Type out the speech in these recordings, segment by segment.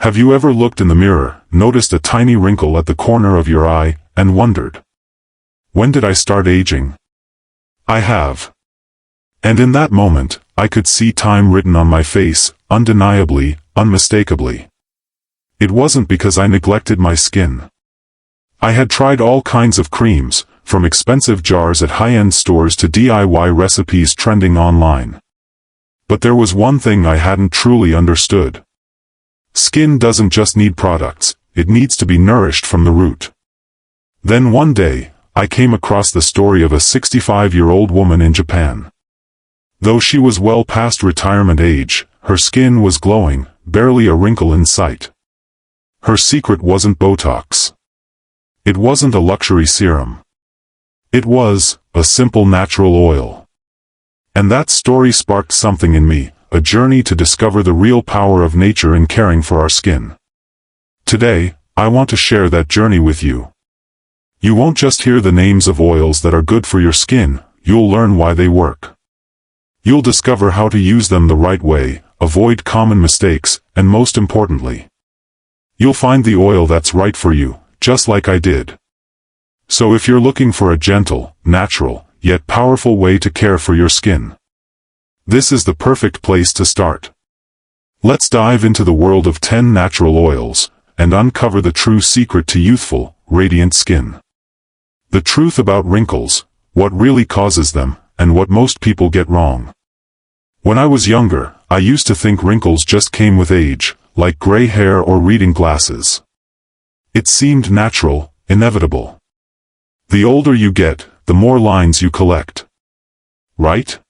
Have you ever looked in the mirror, noticed a tiny wrinkle at the corner of your eye, and wondered, when did I start aging? I have. And in that moment, I could see time written on my face, undeniably, unmistakably. It wasn't because I neglected my skin. I had tried all kinds of creams, from expensive jars at high-end stores to DIY recipes trending online. But there was one thing I hadn't truly understood. Skin doesn't just need products, it needs to be nourished from the root. Then one day, I came across the story of a 65-year-old woman in Japan. Though she was well past retirement age, her skin was glowing, barely a wrinkle in sight. Her secret wasn't Botox. It wasn't a luxury serum. It was a simple natural oil. And that story sparked something in me, a journey to discover the real power of nature in caring for our skin. Today, I want to share that journey with you. You won't just hear the names of oils that are good for your skin, you'll learn why they work. You'll discover how to use them the right way, avoid common mistakes, and most importantly, you'll find the oil that's right for you, just like I did. So if you're looking for a gentle, natural, yet powerful way to care for your skin, this is the perfect place to start. Let's dive into the world of 10 natural oils, and uncover the true secret to youthful, radiant skin. The truth about wrinkles, what really causes them, and what most people get wrong. When I was younger, I used to think wrinkles just came with age, like gray hair or reading glasses. It seemed natural, inevitable. The older you get, the more lines you collect. Right?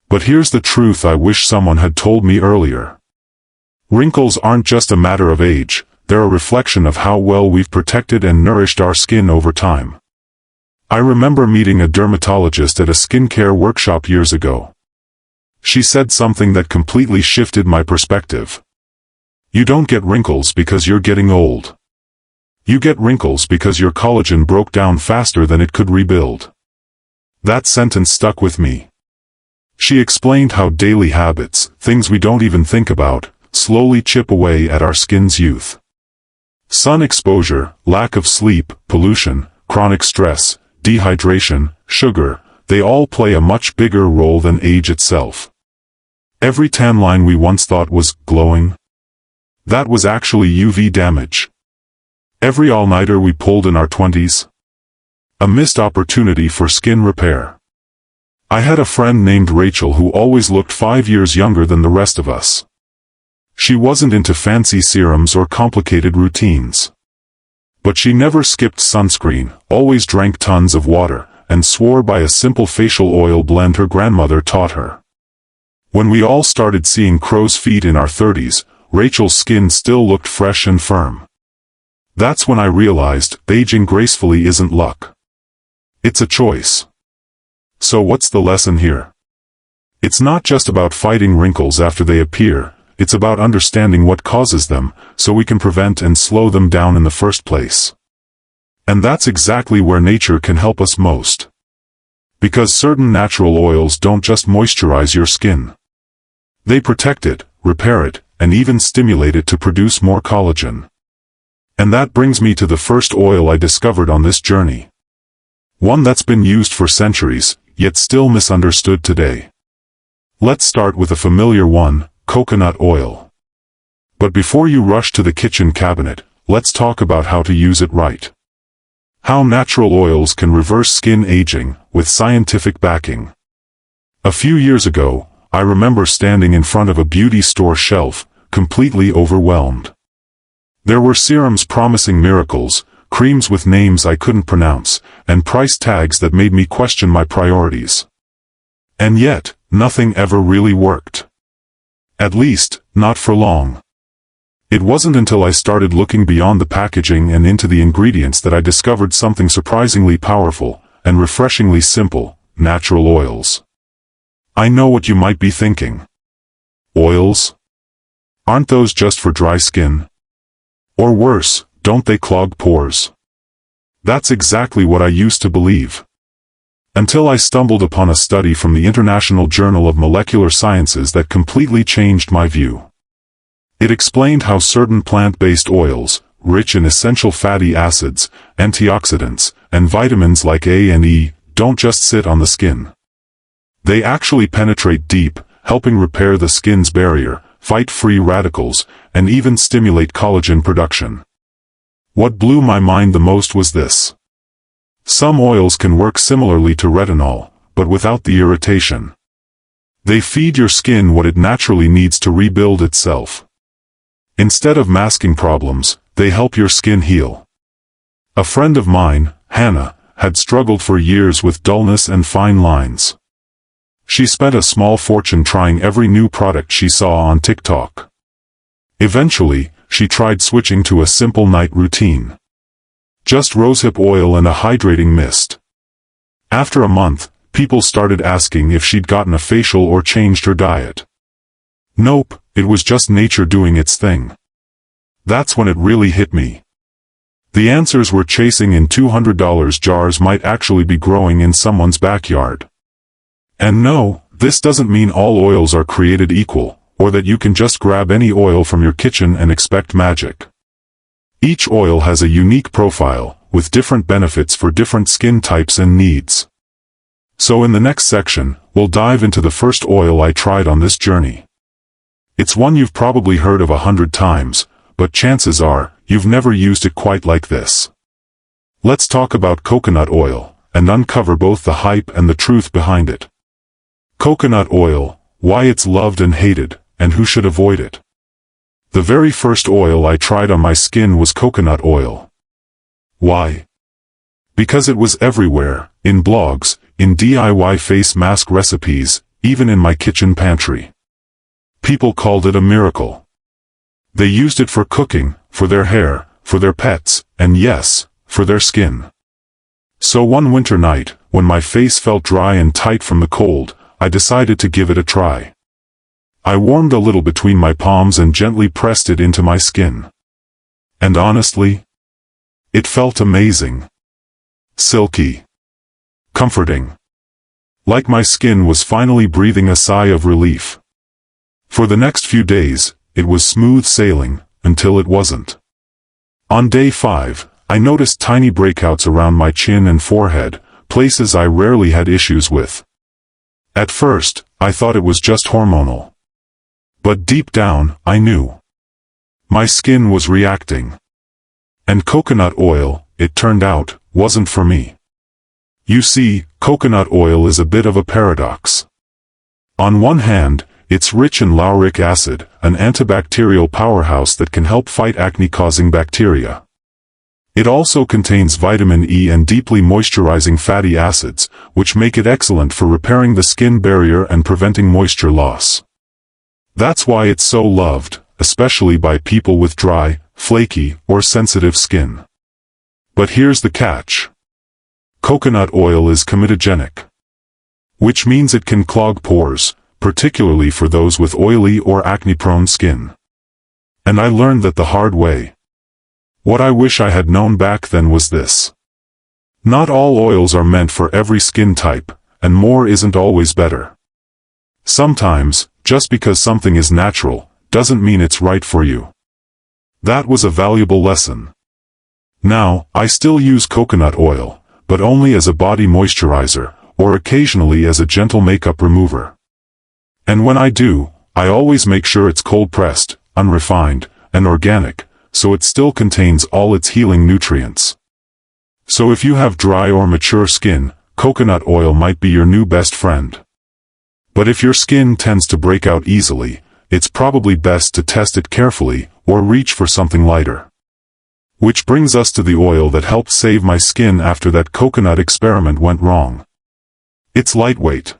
But here's the truth I wish someone had told me earlier. Wrinkles aren't just a matter of age, they're a reflection of how well we've protected and nourished our skin over time. I remember meeting a dermatologist at a skincare workshop years ago. She said something that completely shifted my perspective. You don't get wrinkles because you're getting old. You get wrinkles because your collagen broke down faster than it could rebuild. That sentence stuck with me. She explained how daily habits, things we don't even think about, slowly chip away at our skin's youth. Sun exposure, lack of sleep, pollution, chronic stress, dehydration, sugar, they all play a much bigger role than age itself. Every tan line we once thought was glowing, that was actually UV damage. Every all-nighter we pulled in our 20s, a missed opportunity for skin repair. I had a friend named Rachel who always looked 5 years younger than the rest of us. She wasn't into fancy serums or complicated routines. But she never skipped sunscreen, always drank tons of water, and swore by a simple facial oil blend her grandmother taught her. When we all started seeing crow's feet in our 30s, Rachel's skin still looked fresh and firm. That's when I realized aging gracefully isn't luck. It's a choice. So what's the lesson here? It's not just about fighting wrinkles after they appear, it's about understanding what causes them, so we can prevent and slow them down in the first place. And that's exactly where nature can help us most. Because certain natural oils don't just moisturize your skin. They protect it, repair it, and even stimulate it to produce more collagen. And that brings me to the first oil I discovered on this journey. One that's been used for centuries, yet still misunderstood today. Let's start with a familiar one, coconut oil. But before you rush to the kitchen cabinet, let's talk about how to use it right. How natural oils can reverse skin aging, with scientific backing. A few years ago, I remember standing in front of a beauty store shelf, completely overwhelmed. There were serums promising miracles, creams with names I couldn't pronounce, and price tags that made me question my priorities. And yet, nothing ever really worked. At least, not for long. It wasn't until I started looking beyond the packaging and into the ingredients that I discovered something surprisingly powerful, and refreshingly simple, natural oils. I know what you might be thinking. Oils? Aren't those just for dry skin? Or worse, don't they clog pores? That's exactly what I used to believe. Until I stumbled upon a study from the International Journal of Molecular Sciences that completely changed my view. It explained how certain plant-based oils, rich in essential fatty acids, antioxidants, and vitamins like A and E, don't just sit on the skin. They actually penetrate deep, helping repair the skin's barrier, fight free radicals, and even stimulate collagen production. What blew my mind the most was this. Some oils can work similarly to retinol, but without the irritation. They feed your skin what it naturally needs to rebuild itself. Instead of masking problems, they help your skin heal. A friend of mine, Hannah, had struggled for years with dullness and fine lines. She spent a small fortune trying every new product she saw on TikTok. Eventually, she tried switching to a simple night routine. Just rosehip oil and a hydrating mist. After a month, people started asking if she'd gotten a facial or changed her diet. Nope, it was just nature doing its thing. That's when it really hit me. The answers we're chasing in $200 jars might actually be growing in someone's backyard. And no, this doesn't mean all oils are created equal, or that you can just grab any oil from your kitchen and expect magic. Each oil has a unique profile, with different benefits for different skin types and needs. So in the next section, we'll dive into the first oil I tried on this journey. It's one you've probably heard of 100 times, but chances are, you've never used it quite like this. Let's talk about coconut oil, and uncover both the hype and the truth behind it. Coconut oil, why it's loved and hated, and who should avoid it. The very first oil I tried on my skin was coconut oil. Why? Because it was everywhere, in blogs, in DIY face mask recipes, even in my kitchen pantry. People called it a miracle. They used it for cooking, for their hair, for their pets, and yes, for their skin. So one winter night, when my face felt dry and tight from the cold, I decided to give it a try. I warmed a little between my palms and gently pressed it into my skin. And honestly, it felt amazing. Silky. Comforting. Like my skin was finally breathing a sigh of relief. For the next few days, it was smooth sailing, until it wasn't. On day 5, I noticed tiny breakouts around my chin and forehead, places I rarely had issues with. At first, I thought it was just hormonal. But deep down, I knew. My skin was reacting. And coconut oil, it turned out, wasn't for me. You see, coconut oil is a bit of a paradox. On one hand, it's rich in lauric acid, an antibacterial powerhouse that can help fight acne-causing bacteria. It also contains vitamin E and deeply moisturizing fatty acids, which make it excellent for repairing the skin barrier and preventing moisture loss. That's why it's so loved, especially by people with dry, flaky, or sensitive skin. But here's the catch. Coconut oil is comedogenic. Which means it can clog pores, particularly for those with oily or acne-prone skin. And I learned that the hard way. What I wish I had known back then was this. Not all oils are meant for every skin type, and more isn't always better. Sometimes, just because something is natural, doesn't mean it's right for you. That was a valuable lesson. Now, I still use coconut oil, but only as a body moisturizer, or occasionally as a gentle makeup remover. And when I do, I always make sure it's cold-pressed, unrefined, and organic, so it still contains all its healing nutrients. So if you have dry or mature skin, coconut oil might be your new best friend. But if your skin tends to break out easily, it's probably best to test it carefully, or reach for something lighter. Which brings us to the oil that helped save my skin after that coconut experiment went wrong. It's lightweight.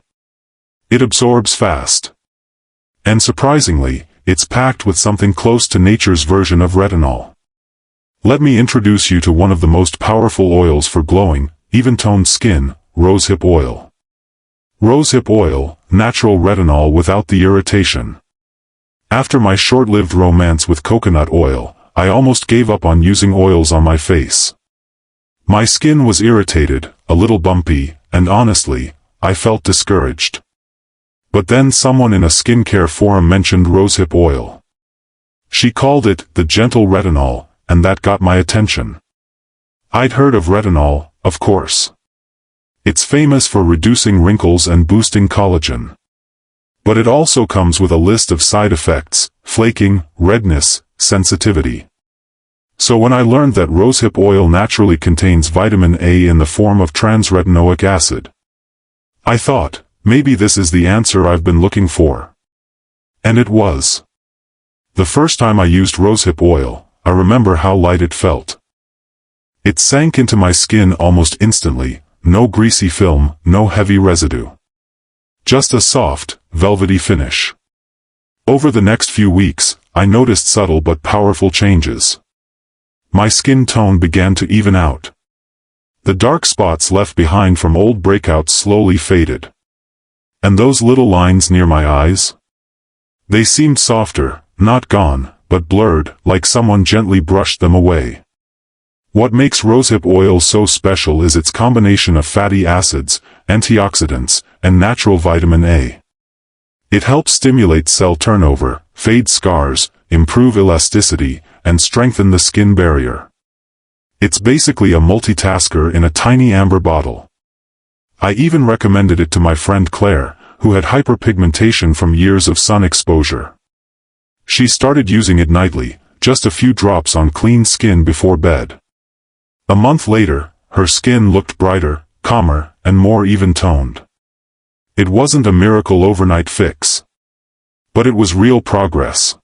It absorbs fast. And surprisingly, it's packed with something close to nature's version of retinol. Let me introduce you to one of the most powerful oils for glowing, even-toned skin, rosehip oil. Rosehip oil, natural retinol without the irritation. After my short-lived romance with coconut oil, I almost gave up on using oils on my face. My skin was irritated, a little bumpy, and honestly, I felt discouraged. But then someone in a skincare forum mentioned rosehip oil. She called it the gentle retinol, and that got my attention. I'd heard of retinol, of course. It's famous for reducing wrinkles and boosting collagen. But it also comes with a list of side effects: flaking, redness, sensitivity. So when I learned that rosehip oil naturally contains vitamin A in the form of trans-retinoic acid, I thought, maybe this is the answer I've been looking for. And it was. The first time I used rosehip oil, I remember how light it felt. It sank into my skin almost instantly, no greasy film, no heavy residue. Just a soft, velvety finish. Over the next few weeks, I noticed subtle but powerful changes. My skin tone began to even out. The dark spots left behind from old breakouts slowly faded. And those little lines near my eyes? They seemed softer, not gone, but blurred, like someone gently brushed them away. What makes rosehip oil so special is its combination of fatty acids, antioxidants, and natural vitamin A. It helps stimulate cell turnover, fade scars, improve elasticity, and strengthen the skin barrier. It's basically a multitasker in a tiny amber bottle. I even recommended it to my friend Claire, who had hyperpigmentation from years of sun exposure. She started using it nightly, just a few drops on clean skin before bed. A month later, her skin looked brighter, calmer, and more even-toned. It wasn't a miracle overnight fix. But it was real progress.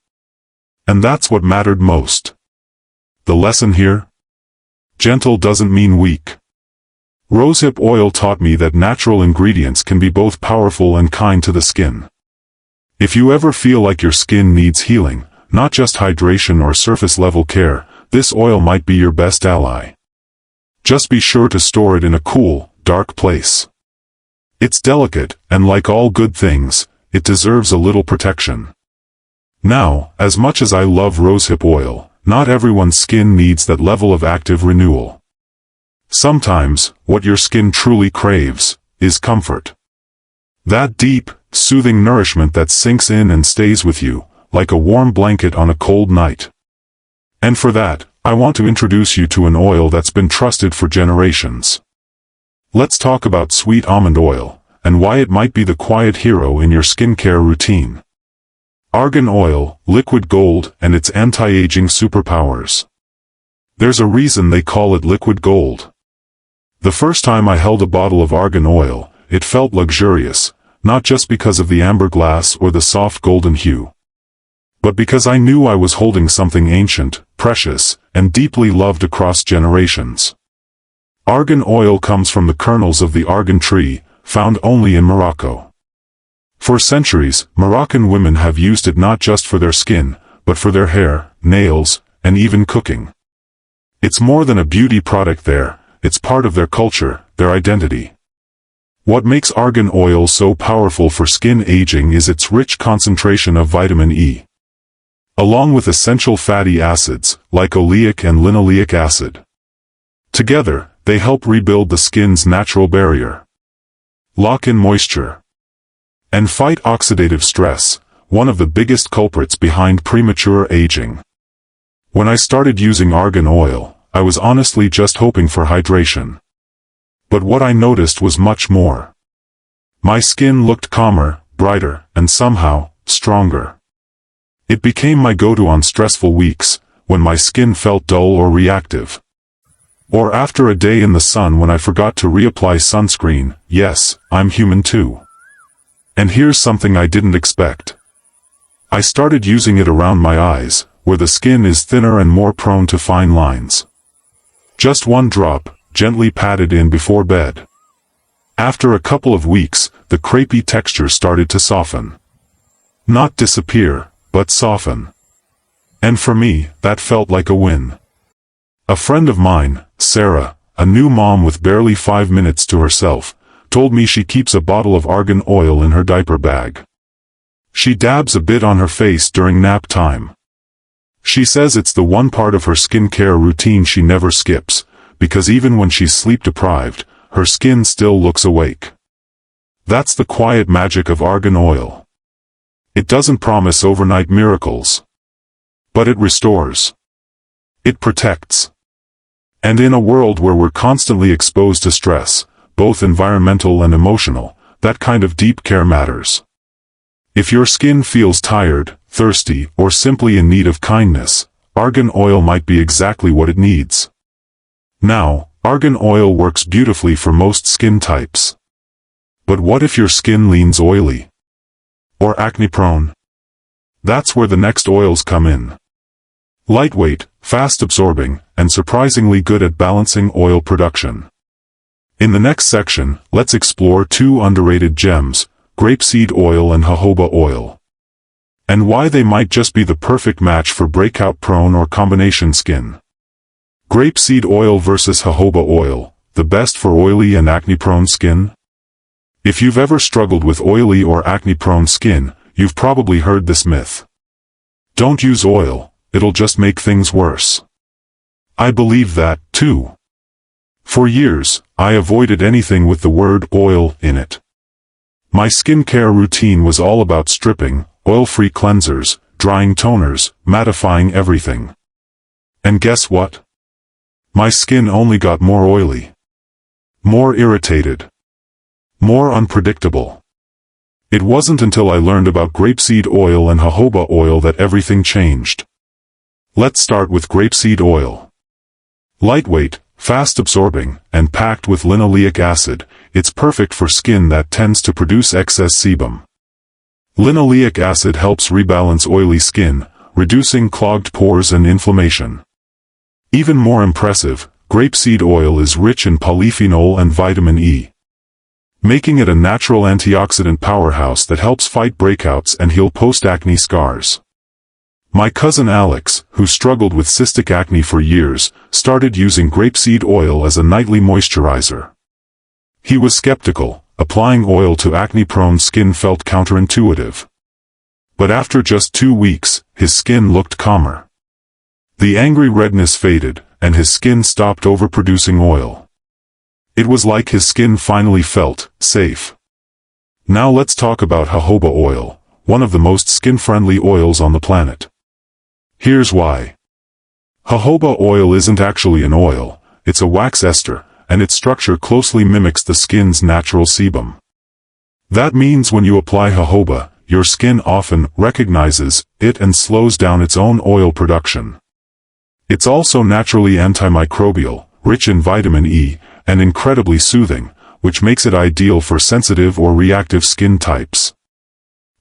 And that's what mattered most. The lesson here? Gentle doesn't mean weak. Rosehip oil taught me that natural ingredients can be both powerful and kind to the skin. If you ever feel like your skin needs healing, not just hydration or surface-level care, this oil might be your best ally. Just be sure to store it in a cool, dark place. It's delicate, and like all good things, it deserves a little protection. Now, as much as I love rosehip oil, not everyone's skin needs that level of active renewal. Sometimes, what your skin truly craves, is comfort. That deep, soothing nourishment that sinks in and stays with you, like a warm blanket on a cold night. And for that, I want to introduce you to an oil that's been trusted for generations. Let's talk about sweet almond oil, and why it might be the quiet hero in your skincare routine. Argan oil, liquid gold, and its anti-aging superpowers. There's a reason they call it liquid gold. The first time I held a bottle of argan oil, it felt luxurious, not just because of the amber glass or the soft golden hue, but because I knew I was holding something ancient, precious, and deeply loved across generations. Argan oil comes from the kernels of the argan tree, found only in Morocco. For centuries, Moroccan women have used it not just for their skin, but for their hair, nails, and even cooking. It's more than a beauty product there, it's part of their culture, their identity. What makes argan oil so powerful for skin aging is its rich concentration of vitamin E, along with essential fatty acids, like oleic and linoleic acid. Together, they help rebuild the skin's natural barrier, lock in moisture, and fight oxidative stress, one of the biggest culprits behind premature aging. When I started using argan oil, I was honestly just hoping for hydration. But what I noticed was much more. My skin looked calmer, brighter, and somehow, stronger. It became my go-to on stressful weeks, when my skin felt dull or reactive. Or after a day in the sun when I forgot to reapply sunscreen. Yes, I'm human too. And here's something I didn't expect. I started using it around my eyes, where the skin is thinner and more prone to fine lines. Just one drop, gently patted in before bed. After a couple of weeks, the crepey texture started to soften. Not disappear, but soften. And for me, that felt like a win. A friend of mine, Sarah, a new mom with barely 5 minutes to herself, told me she keeps a bottle of argan oil in her diaper bag. She dabs a bit on her face during nap time. She says it's the one part of her skincare routine she never skips, because even when she's sleep-deprived, her skin still looks awake. That's the quiet magic of argan oil. It doesn't promise overnight miracles, But it restores. It protects. And in a world where we're constantly exposed to stress, both environmental and emotional, that kind of deep care matters. If your skin feels tired, thirsty, or simply in need of kindness, argan oil might be exactly what it needs. Now, argan oil works beautifully for most skin types. But what if your skin leans oily? Or acne-prone? That's where the next oils come in. Lightweight, fast-absorbing, and surprisingly good at balancing oil production. In the next section, let's explore two underrated gems, grapeseed oil and jojoba oil. And why they might just be the perfect match for breakout-prone or combination skin. Grapeseed oil versus jojoba oil, the best for oily and acne-prone skin? If you've ever struggled with oily or acne-prone skin, you've probably heard this myth. Don't use oil, it'll just make things worse. I believe that, too. For years, I avoided anything with the word oil in it. My skincare routine was all about stripping, oil-free cleansers, drying toners, mattifying everything. And guess what? My skin only got more oily. More irritated. More unpredictable. It wasn't until I learned about grapeseed oil and jojoba oil that everything changed. Let's start with grapeseed oil. Lightweight, fast-absorbing, and packed with linoleic acid, it's perfect for skin that tends to produce excess sebum. Linoleic acid helps rebalance oily skin, reducing clogged pores and inflammation. Even more impressive, grapeseed oil is rich in polyphenol and vitamin E, making it a natural antioxidant powerhouse that helps fight breakouts and heal post-acne scars. My cousin Alex, who struggled with cystic acne for years, started using grapeseed oil as a nightly moisturizer. He was skeptical. Applying oil to acne-prone skin felt counterintuitive. But after just 2 weeks, his skin looked calmer. The angry redness faded, and his skin stopped overproducing oil. It was like his skin finally felt safe. Now let's talk about jojoba oil, one of the most skin-friendly oils on the planet. Here's why. Jojoba oil isn't actually an oil, it's a wax ester, and its structure closely mimics the skin's natural sebum. That means when you apply jojoba, your skin often recognizes it and slows down its own oil production. It's also naturally antimicrobial, rich in vitamin E, and incredibly soothing, which makes it ideal for sensitive or reactive skin types.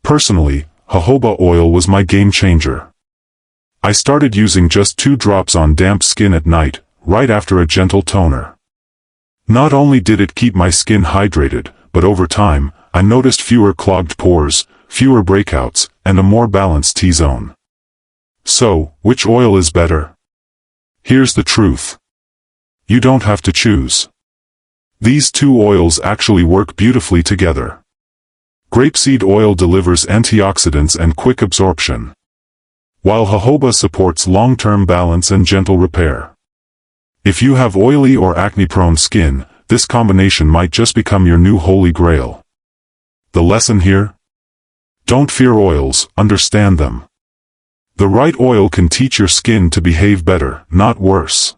Personally, jojoba oil was my game changer. I started using just 2 drops on damp skin at night, right after a gentle toner. Not only did it keep my skin hydrated, but over time, I noticed fewer clogged pores, fewer breakouts, and a more balanced T-zone. So, which oil is better? Here's the truth. You don't have to choose. These 2 oils actually work beautifully together. Grapeseed oil delivers antioxidants and quick absorption, while jojoba supports long-term balance and gentle repair. If you have oily or acne-prone skin, this combination might just become your new holy grail. The lesson here? Don't fear oils, understand them. The right oil can teach your skin to behave better, not worse.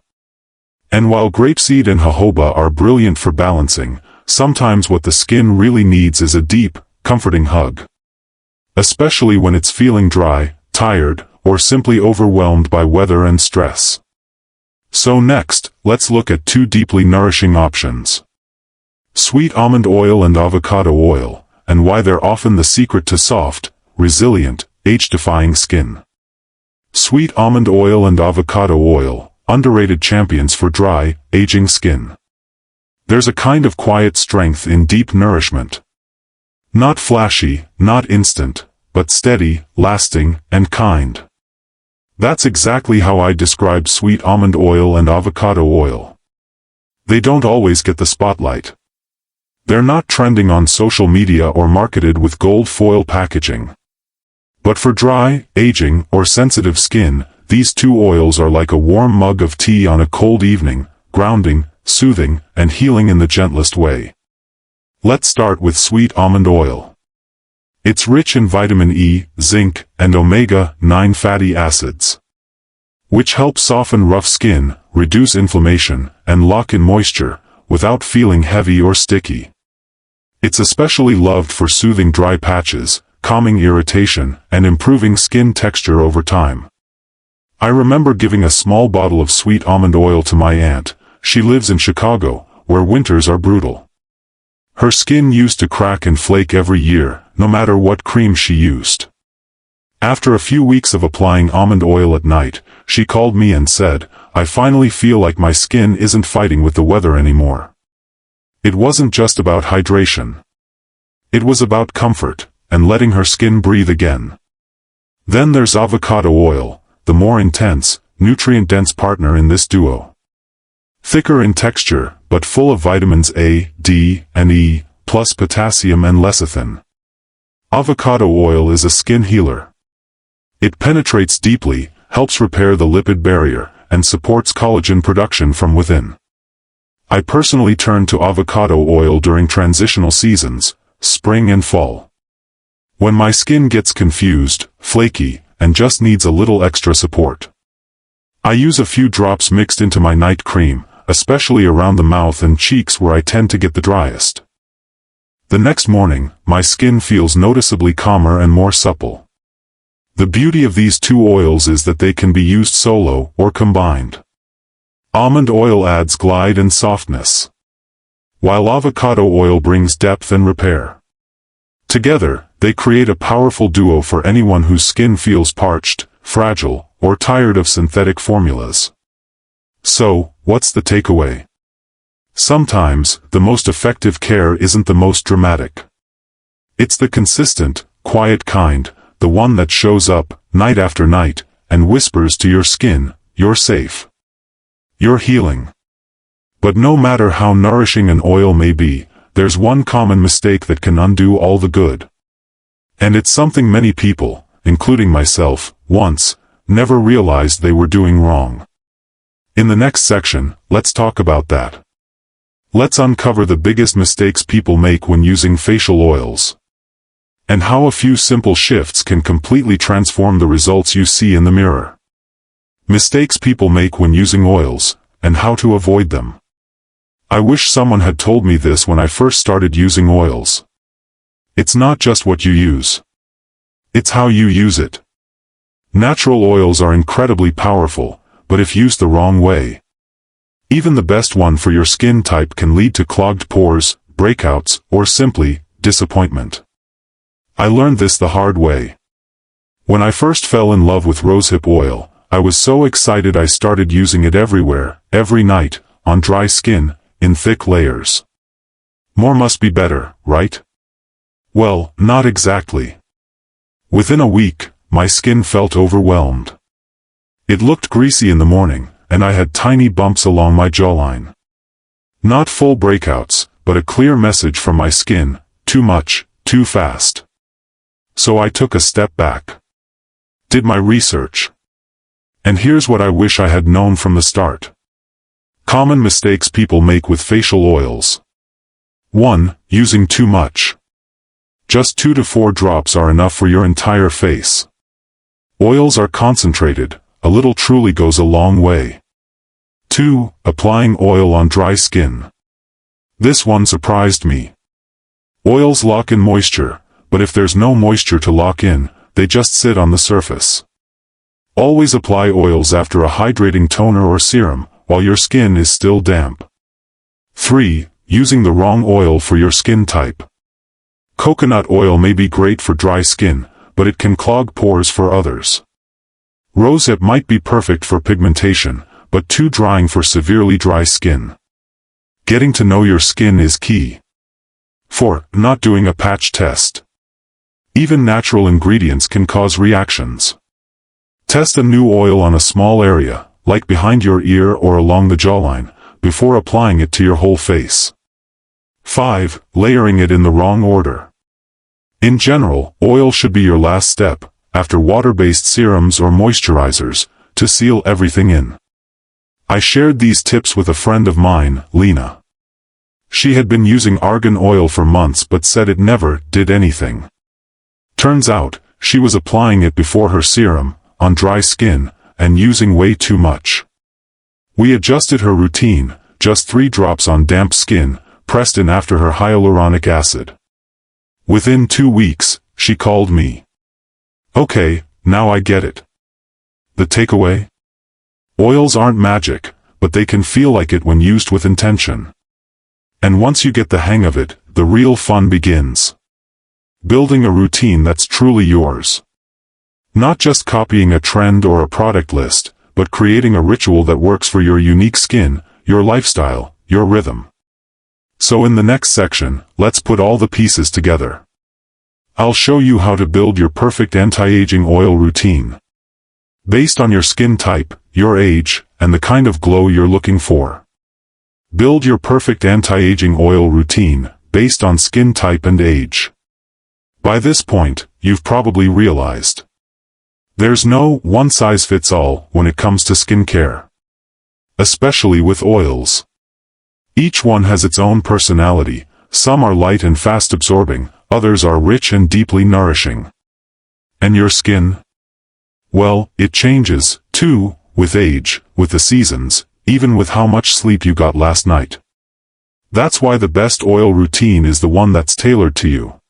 And while grapeseed and jojoba are brilliant for balancing, sometimes what the skin really needs is a deep, comforting hug. Especially when it's feeling dry, tired, or simply overwhelmed by weather and stress. So next, let's look at 2 deeply nourishing options. Sweet almond oil and avocado oil, and why they're often the secret to soft, resilient, age-defying skin. Sweet almond oil and avocado oil, underrated champions for dry, aging skin. There's a kind of quiet strength in deep nourishment. Not flashy, not instant, but steady, lasting, and kind. That's exactly how I describe sweet almond oil and avocado oil. They don't always get the spotlight. They're not trending on social media or marketed with gold foil packaging. But for dry, aging, or sensitive skin, these 2 oils are like a warm mug of tea on a cold evening, grounding, soothing, and healing in the gentlest way. Let's start with sweet almond oil. It's rich in vitamin E, zinc, and omega-9 fatty acids. which helps soften rough skin, reduce inflammation, and lock in moisture, without feeling heavy or sticky. It's especially loved for soothing dry patches, calming irritation, and improving skin texture over time. I remember giving a small bottle of sweet almond oil to my aunt. She lives in Chicago, where winters are brutal. Her skin used to crack and flake every year, no matter what cream she used. After a few weeks of applying almond oil at night, she called me and said, "I finally feel like my skin isn't fighting with the weather anymore." It wasn't just about hydration. It was about comfort, and letting her skin breathe again. Then there's avocado oil, the more intense, nutrient-dense partner in this duo. Thicker in texture, but full of vitamins A, D, and E, plus potassium and lecithin. Avocado oil is a skin healer. It penetrates deeply, helps repair the lipid barrier, and supports collagen production from within. I personally turn to avocado oil during transitional seasons, spring and fall. When my skin gets confused, flaky, and just needs a little extra support. I use a few drops mixed into my night cream, especially around the mouth and cheeks where I tend to get the driest. The next morning, my skin feels noticeably calmer and more supple. The beauty of these two oils is that they can be used solo or combined. Almond oil adds glide and softness, while avocado oil brings depth and repair. Together, they create a powerful duo for anyone whose skin feels parched, fragile, or tired of synthetic formulas. So, what's the takeaway? Sometimes, the most effective care isn't the most dramatic. It's the consistent, quiet kind, the one that shows up, night after night, and whispers to your skin, "You're safe. You're healing." But no matter how nourishing an oil may be, there's one common mistake that can undo all the good. And it's something many people, including myself, once, never realized they were doing wrong. In the next section, let's talk about that. Let's uncover the biggest mistakes people make when using facial oils, and how a few simple shifts can completely transform the results you see in the mirror. Mistakes people make when using oils, and how to avoid them. I wish someone had told me this when I first started using oils. It's not just what you use. It's how you use it. Natural oils are incredibly powerful, but if used the wrong way, even the best one for your skin type can lead to clogged pores, breakouts, or simply, disappointment. I learned this the hard way. When I first fell in love with rosehip oil, I was so excited I started using it everywhere, every night, on dry skin, in thick layers. More must be better, right? Well, not exactly. Within a week, my skin felt overwhelmed. It looked greasy in the morning, and I had tiny bumps along my jawline. Not full breakouts, but a clear message from my skin: too much, too fast. So I took a step back. Did my research. And here's what I wish I had known from the start. Common mistakes people make with facial oils. 1. Using too much. Just 2 to 4 drops are enough for your entire face. Oils are concentrated, a little truly goes a long way. 2. Applying oil on dry skin. This one surprised me. Oils lock in moisture, but if there's no moisture to lock in, they just sit on the surface. Always apply oils after a hydrating toner or serum, while your skin is still damp. 3. Using the wrong oil for your skin type. Coconut oil may be great for dry skin, but it can clog pores for others. Rosehip might be perfect for pigmentation, but too drying for severely dry skin. Getting to know your skin is key. 4. Not doing a patch test. Even natural ingredients can cause reactions. Test a new oil on a small area, like behind your ear or along the jawline, before applying it to your whole face. 5. Layering it in the wrong order. In general, oil should be your last step, after water-based serums or moisturizers, to seal everything in. I shared these tips with a friend of mine, Lena. She had been using argan oil for months but said it never did anything. Turns out, she was applying it before her serum, on dry skin, and using way too much. We adjusted her routine, just 3 drops on damp skin, pressed in after her hyaluronic acid. Within 2 weeks, she called me. Okay, now I get it. The takeaway? Oils aren't magic, but they can feel like it when used with intention. And once you get the hang of it, the real fun begins. Building a routine that's truly yours. Not just copying a trend or a product list, but creating a ritual that works for your unique skin, your lifestyle, your rhythm. So in the next section, let's put all the pieces together. I'll show you how to build your perfect anti-aging oil routine. Based on your skin type, your age, and the kind of glow you're looking for. Build your perfect anti-aging oil routine, based on skin type and age. By this point, you've probably realized. There's no one-size-fits-all when it comes to skincare. Especially with oils. Each one has its own personality, some are light and fast-absorbing, others are rich and deeply nourishing. And your skin? Well, it changes, too, with age, with the seasons, even with how much sleep you got last night. That's why the best oil routine is the one that's tailored to you.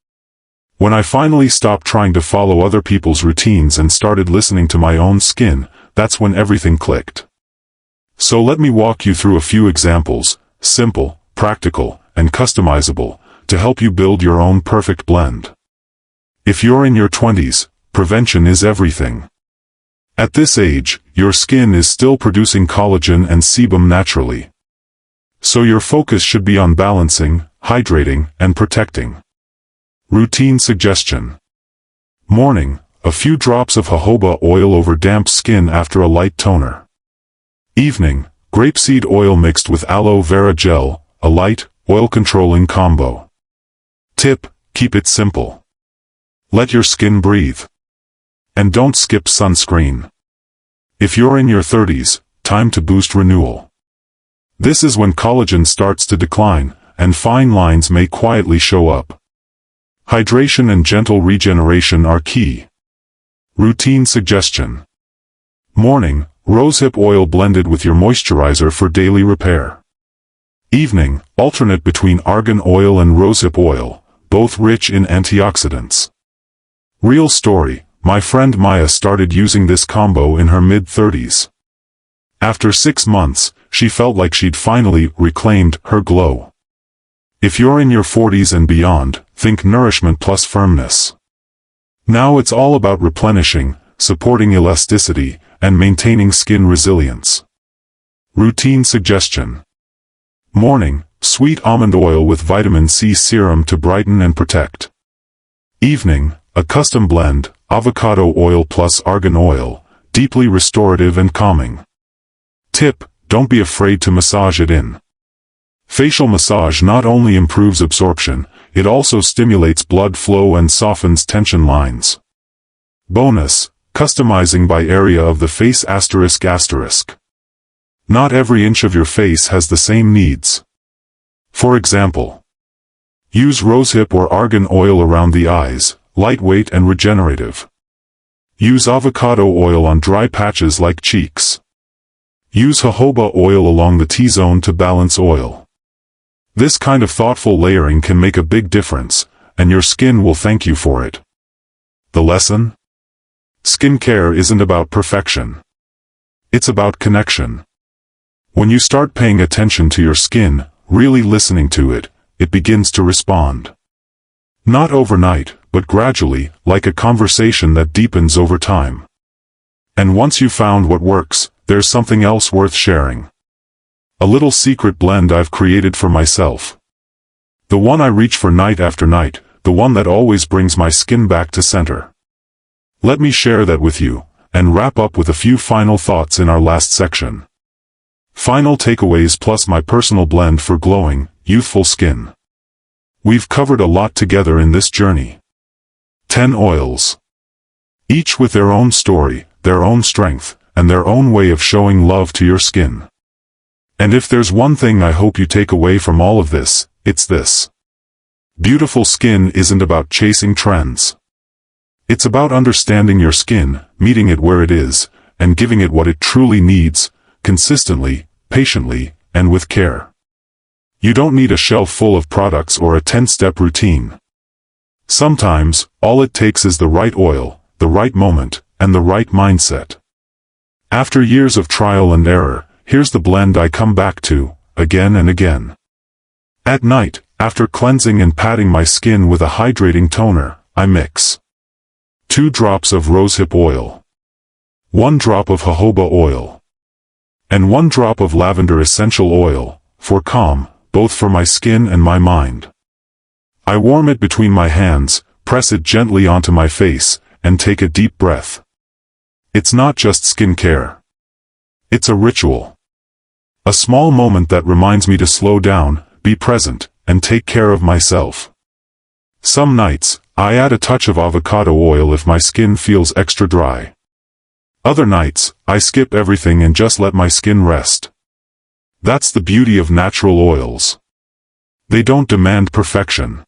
When I finally stopped trying to follow other people's routines and started listening to my own skin, that's when everything clicked. So let me walk you through a few examples, simple, practical, and customizable, to help you build your own perfect blend. If you're in your 20s, prevention is everything. At this age, your skin is still producing collagen and sebum naturally. So your focus should be on balancing, hydrating, and protecting. Routine suggestion. Morning, a few drops of jojoba oil over damp skin after a light toner. Evening, grapeseed oil mixed with aloe vera gel, a light, oil-controlling combo. Tip, keep it simple. Let your skin breathe. And don't skip sunscreen. If you're in your 30s, time to boost renewal. This is when collagen starts to decline, and fine lines may quietly show up. Hydration and gentle regeneration are key. Routine suggestion. Morning, rosehip oil blended with your moisturizer for daily repair. Evening, alternate between argan oil and rosehip oil, both rich in antioxidants. Real story, my friend Maya started using this combo in her mid-30s. After 6 months, she felt like she'd finally reclaimed her glow. If you're in your 40s and beyond, think nourishment plus firmness. Now it's all about replenishing, supporting elasticity, and maintaining skin resilience. Routine suggestion. Morning, sweet almond oil with vitamin C serum to brighten and protect. Evening, a custom blend, avocado oil plus argan oil, deeply restorative and calming. Tip, don't be afraid to massage it in. Facial massage not only improves absorption, it also stimulates blood flow and softens tension lines. Bonus, customizing by area of the face ***. Not every inch of your face has the same needs. For example, use rosehip or argan oil around the eyes, lightweight and regenerative. Use avocado oil on dry patches like cheeks. Use jojoba oil along the T-zone to balance oil. This kind of thoughtful layering can make a big difference, and your skin will thank you for it. The lesson? Skincare isn't about perfection. It's about connection. When you start paying attention to your skin, really listening to it, it begins to respond. Not overnight, but gradually, like a conversation that deepens over time. And once you've found what works, there's something else worth sharing. A little secret blend I've created for myself. The one I reach for night after night, the one that always brings my skin back to center. Let me share that with you, and wrap up with a few final thoughts in our last section. Final takeaways plus my personal blend for glowing, youthful skin. We've covered a lot together in this journey. 10 oils. Each with their own story, their own strength, and their own way of showing love to your skin. And if there's one thing I hope you take away from all of this, it's this. Beautiful skin isn't about chasing trends. It's about understanding your skin, meeting it where it is, and giving it what it truly needs, consistently, patiently, and with care. You don't need a shelf full of products or a 10-step routine. Sometimes, all it takes is the right oil, the right moment, and the right mindset. After years of trial and error, here's the blend I come back to, again and again. At night, after cleansing and patting my skin with a hydrating toner, I mix 2 drops of rosehip oil, 1 drop of jojoba oil, and 1 drop of lavender essential oil, for calm, both for my skin and my mind. I warm it between my hands, press it gently onto my face, and take a deep breath. It's not just skincare. It's a ritual. A small moment that reminds me to slow down, be present, and take care of myself. Some nights, I add a touch of avocado oil if my skin feels extra dry. Other nights, I skip everything and just let my skin rest. That's the beauty of natural oils. They don't demand perfection.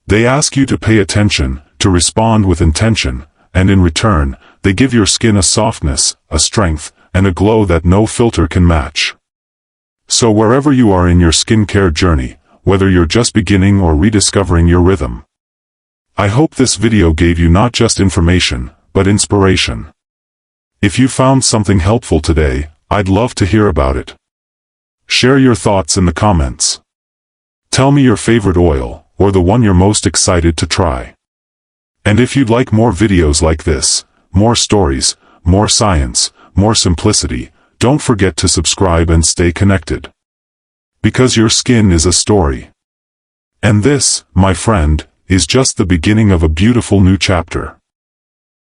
They ask you to pay attention, to respond with intention, and in return, they give your skin a softness, a strength, and a glow that no filter can match. So wherever you are in your skincare journey, whether you're just beginning or rediscovering your rhythm, I hope this video gave you not just information, but inspiration. If you found something helpful today, I'd love to hear about it. Share your thoughts in the comments. Tell me your favorite oil, or the one you're most excited to try. And if you'd like more videos like this, more stories, more science, more simplicity, don't forget to subscribe and stay connected. Because your skin is a story. And this, my friend, is just the beginning of a beautiful new chapter.